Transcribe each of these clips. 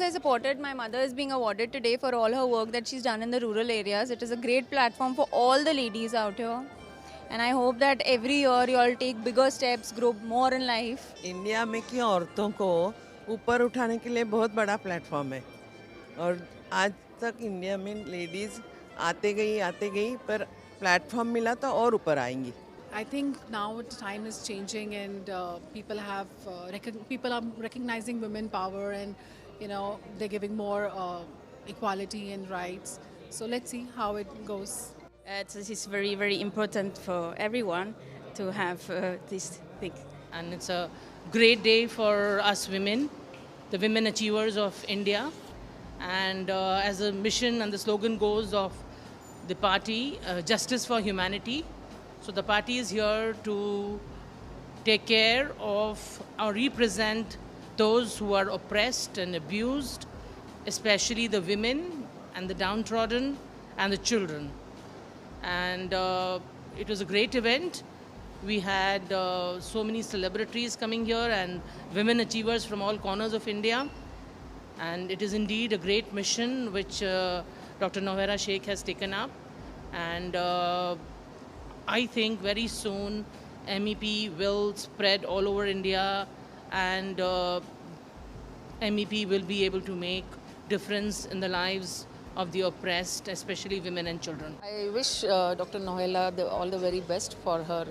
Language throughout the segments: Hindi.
I supported my mother is being awarded today for all her work that she's done in the rural areas. It is a great platform for all the ladies out here. And I hope that every year you all take bigger steps, grow more in life. India में की औरतों को ऊपर उठाने के लिए बहुत बड़ा प्लेटफॉर्म है और आज तक इंडिया में लेडीज़ आते गई पर प्लेटफॉर्म मिला तो और ऊपर आएंगी. I think now the time is changing, and people are recognizing women power, and they're giving more equality and rights. So let's see how it goes. It's very, very important for everyone to have this thing. And it's a great day for us women, the women achievers of India. And as the mission and the slogan goes of the party, Justice for Humanity. So the party is here to take care of or represent those who are oppressed and abused, especially the women and the downtrodden and the children. And it was a great event. We had so many celebrities coming here and women achievers from all corners of India. And it is indeed a great mission which Dr. Nohera Sheikh has taken up. And I think very soon MEP will spread all over India, and MEP will be able to make difference in the lives of the oppressed, especially women and children. I wish Dr. Nohela all the very best for her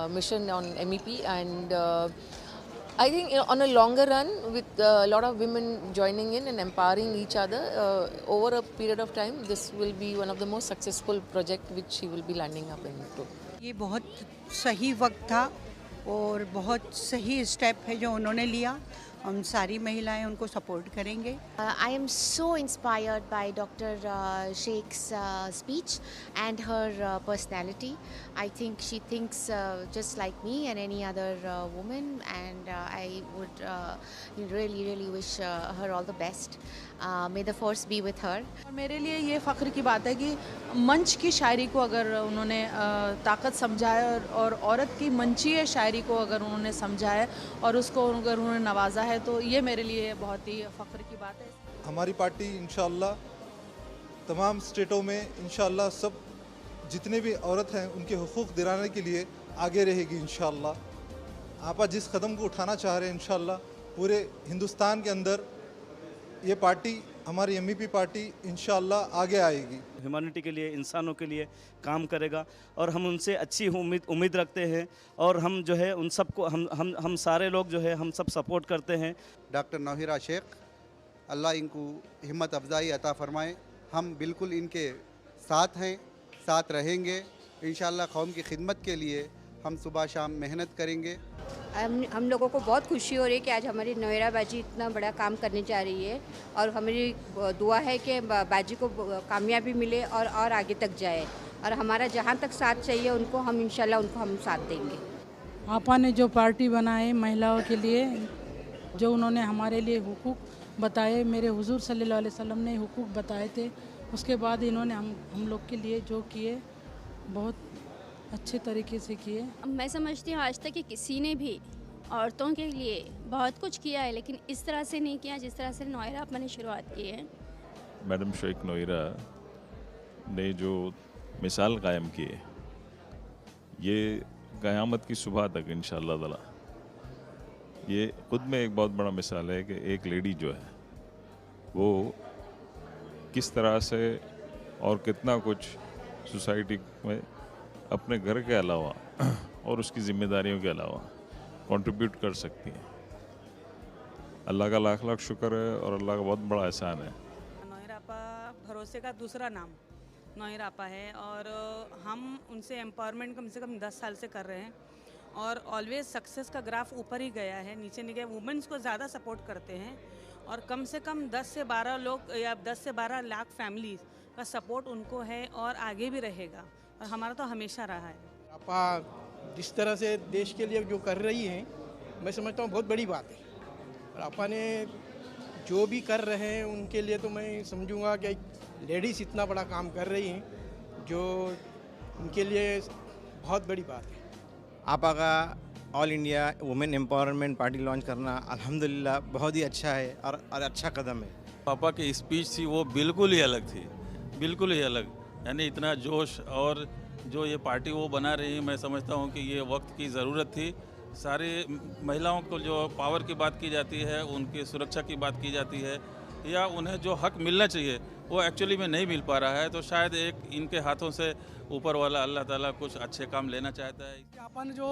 mission on MEP, and I think on a longer run, with a lot of women joining in and empowering each other over a period of time, this will be one of the most successful project which she will be landing up into. ये बहुत सही वक्त था और बहुत सही स्टेप है जो उन्होंने लिया. हम सारी महिलाएं उनको सपोर्ट करेंगे. I am so inspired by Dr. Sheikh's speech and her personality. I think she thinks just like me and any other woman, and I would really wish her all the best. May the force be with her. मेरे लिए ये फ़ख्र की बात है कि मंच की शायरी को अगर उन्होंने ताकत समझा है और औरत की मंचीय शायरी को अगर उन्होंने समझा है और उसको अगर उन्होंने नवाजा है, तो ये मेरे लिए बहुत ही फ़ख्र की बात है. हमारी पार्टी इंशाअल्लाह तमाम स्टेटों में इंशाअल्लाह सब जितने भी औरत हैं उनके हुकूक दिलाने के लिए आगे रहेगी इंशाअल्लाह. आपा जिस कदम को उठाना चाह रहे हैं इंशाअल्लाह पूरे हिंदुस्तान के अंदर ये पार्टी, हमारी MEP पार्टी इंशाअल्लाह आगे आएगी. ह्यूमैनिटी के लिए, इंसानों के लिए काम करेगा और हम उनसे अच्छी उम्मीद रखते हैं और हम जो है उन सबको हम सारे लोग जो है हम सब सपोर्ट करते हैं. डॉक्टर नौहिरा शेख, अल्लाह इनको हिम्मत अफजाई अता फरमाए. हम बिल्कुल इनके साथ हैं, साथ रहेंगे. इंशाअल्लाह कौम की खिदमत के लिए हम सुबह शाम मेहनत करेंगे. हम लोगों को बहुत खुशी हो रही है कि आज हमारी नौहिरा बाजी इतना बड़ा काम करने जा रही है, और हमारी दुआ है कि बाजी को कामयाबी मिले और आगे तक जाए, और हमारा जहाँ तक साथ चाहिए उनको हम इंशाल्लाह उनको हम साथ देंगे. आपा ने जो पार्टी बनाए महिलाओं के लिए, जो उन्होंने हमारे लिए हुकूक बताए, मेरे हुजूर सल्लल्लाहु अलैहि वसल्लम ने हुकूक बताए थे, उसके बाद इन्होंने हम लोग के लिए जो किए बहुत अच्छे तरीके से किए. मैं समझती हूँ आज तक कि किसी ने भी औरतों के लिए बहुत कुछ किया है, लेकिन इस तरह से नहीं किया जिस तरह से नौहिरा आपा ने शुरुआत की है. मैडम शेख नौहिरा ने जो मिसाल कायम की है, ये क़यामत की सुबह तक इंशाअल्लाह ताला ये खुद में एक बहुत बड़ा मिसाल है कि एक लेडी जो है वो किस तरह से और कितना कुछ सोसाइटी में अपने घर के अलावा और उसकी जिम्मेदारियों के अलावा कंट्रीब्यूट कर सकती है. अल्लाह का लाख लाख शुक्र है और अल्लाह का बहुत बड़ा एहसान है. नौहिरा आपा भरोसे का दूसरा नाम नौहिरा आपा है, और हम उनसे एम्पावरमेंट कम से कम 10 साल से कर रहे हैं, और ऑलवेज सक्सेस का ग्राफ ऊपर ही गया है, नीचे नहीं गया. वुमेंस को ज़्यादा सपोर्ट करते हैं, और कम से कम 10 से 12 लोग या 10 से 12 लाख फैमिलीज का सपोर्ट उनको है और आगे भी रहेगा, और हमारा तो हमेशा रहा है. आपा जिस तरह से देश के लिए जो कर रही हैं, मैं समझता हूँ बहुत बड़ी बात है. और आपा ने जो भी कर रहे हैं उनके लिए तो मैं समझूंगा कि लेडीज़ इतना बड़ा काम कर रही हैं, जो उनके लिए बहुत बड़ी बात है. आपा का all India women empowerment party launch करना अल्हम्दुलिल्लाह बहुत ही अच्छा है और अच्छा कदम है. पापा की स्पीच थी वो बिल्कुल ही अलग थी, बिल्कुल ही अलग। यानी इतना जोश, और जो ये पार्टी वो बना रही है, मैं समझता हूँ कि ये वक्त की ज़रूरत थी। सारी महिलाओं को जो पावर की बात की जाती है, उनकी सुरक्षा की बात की जाती है, या उन्हें जो हक मिलना चाहिए वो एक्चुअली में नहीं मिल पा रहा है। तो शायद एक इनके हाथों से ऊपर वाला अल्लाह ताला कुछ अच्छे काम लेना चाहता है। अपन जो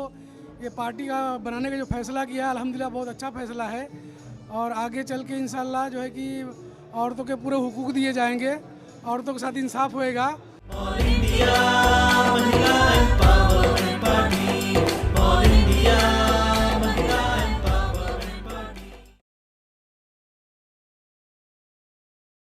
ये पार्टी का बनाने का जो फैसला किया, अल्हम्दुलिल्लाह बहुत अच्छा फैसला है, और आगे चल के इंशाल्लाह जो है कि औरतों के पूरे हुकूक दिए जाएंगे, औरतों के साथ इंसाफ होएगा।